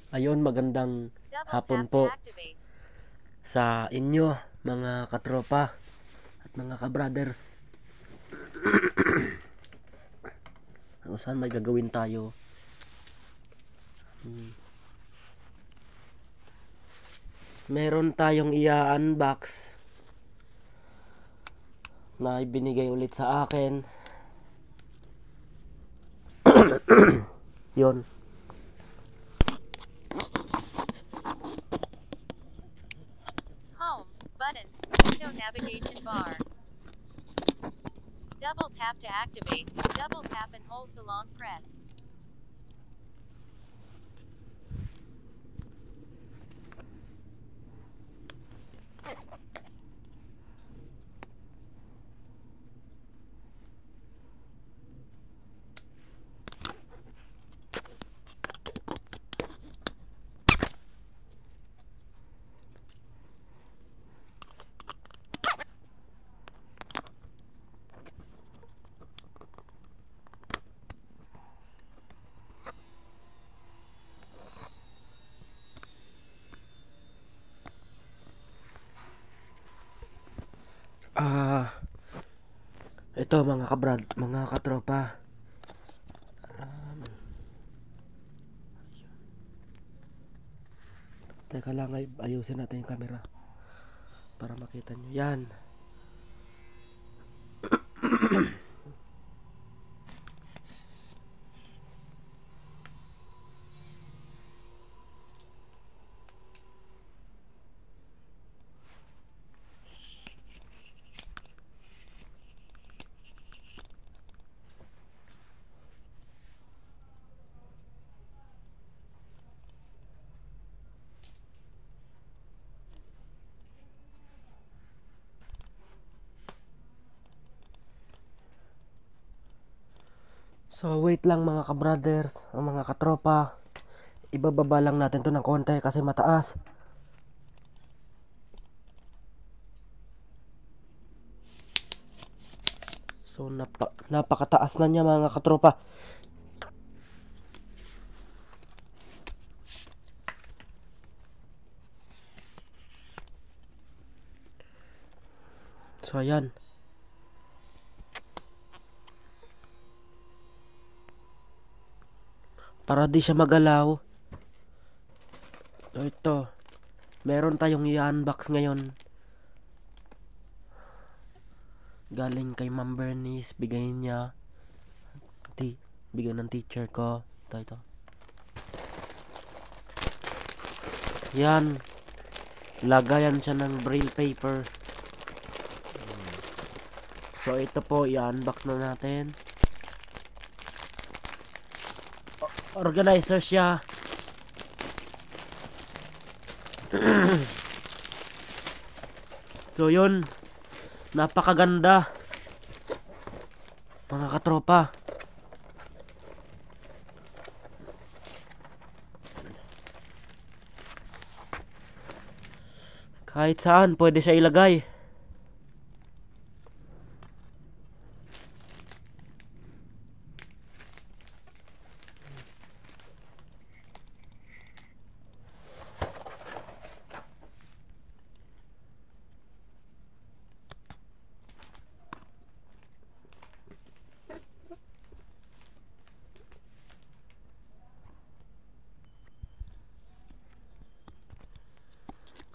Ayun, magandang hapon po sa inyo mga katropa at mga kabrothers. Saan may gagawin tayo? Meron tayong i-unbox na ibinigay ulit sa akin. Yon. Home button. No navigation bar. Double tap to activate. Double tap and hold to long press. Ito mga katropa. Teka lang, ayusin natin yung camera para makita nyo. Yan. So wait lang mga kabrothers, mga katropa. Ibababa lang natin to ng konti kasi mataas. So napakataas na niya mga katropa. So ayan. Para di siya magalaw. So ito, meron tayong i-unbox ngayon. Galing kay Ma'am Bernice, bigay niya. Bigay ng teacher ko. Ito. Yan. Lagayan siya ng braille paper. So ito po, i-unbox na natin. Organizer siya. So yun, napakaganda mga katropa. Kahit saan pwede siya ilagay.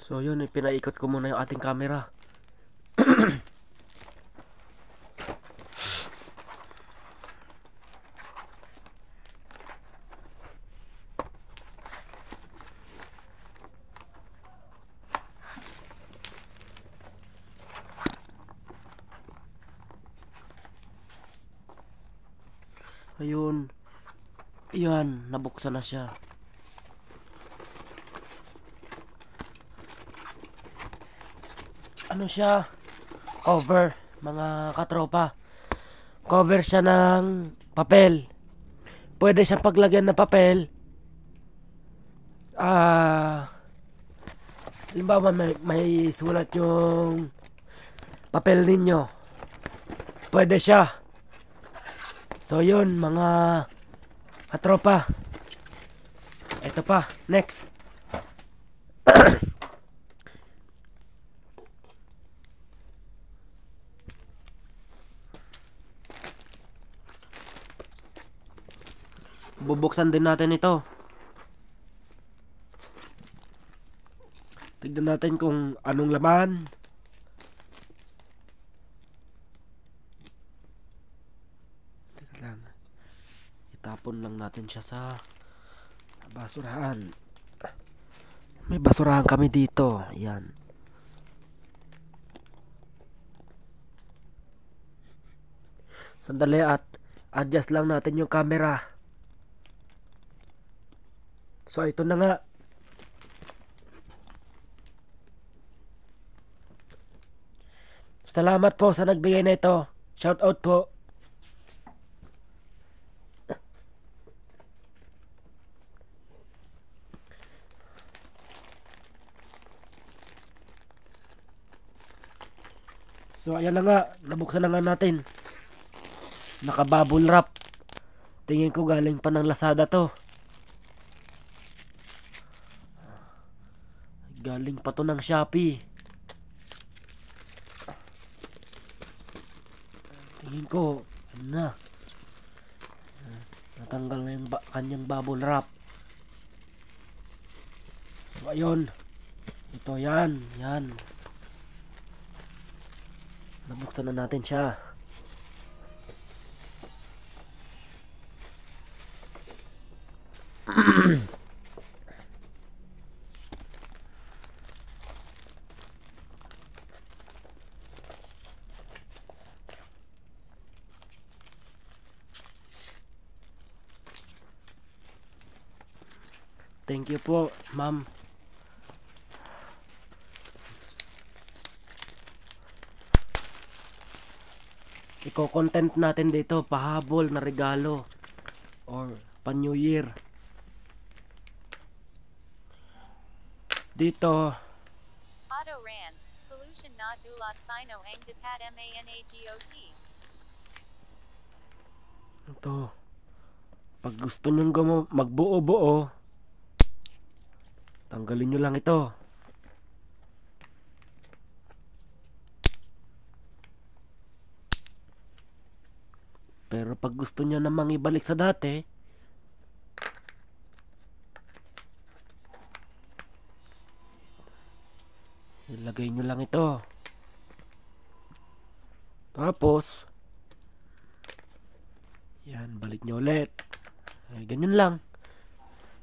So yun, pinaikot ko muna yung ating camera. Ayun. Yan, nabuksan na siya. Ano siya? Cover, mga katropa. Cover siya ng papel. Pwede siya paglagyan ng papel. Halimbawa may sulat yung papel ninyo. Pwede siya. So yun mga katropa, Ito pa, next. Bubuksan din natin ito. Tignan natin kung anong laman. Teka lang. Itapon lang natin siya sa basurahan. May basurahan kami dito. Ayan. Sandali at adjust lang natin yung camera. So ito na nga. Salamat po sa nagbigay na ito. Shout out po. So ayan na nga, nabuksan na nga natin. Naka-bubble wrap. Tingin ko galing pa ng Lazada to. Galing pa to ng Shopee. Tingin ko, ano na. Natanggal na yung kanyang bubble wrap. So ayun. Ito yan, yan. Nabuksan na natin siya. Thank you po, ma'am. Iko-content natin dito, pahabol na regalo or pa New Year. Dito, Auto Rans, pollution na dulot sino ang dapat managot. ito. Pag gusto nyong magbuo-buo, tanggalin nyo lang ito. Pero pag gusto nyo namang ibalik sa dati, ilagay nyo lang ito. Tapos, yan, balik nyo ulit. Ay, ganyan lang.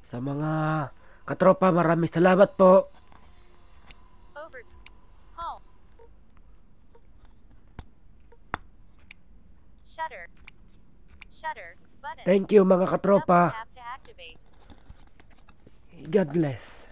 Sa mga katropa, maraming salamat po. Over. Home. Shutter. Shutter. Button. Thank you mga Double katropa. tap to activate. God bless.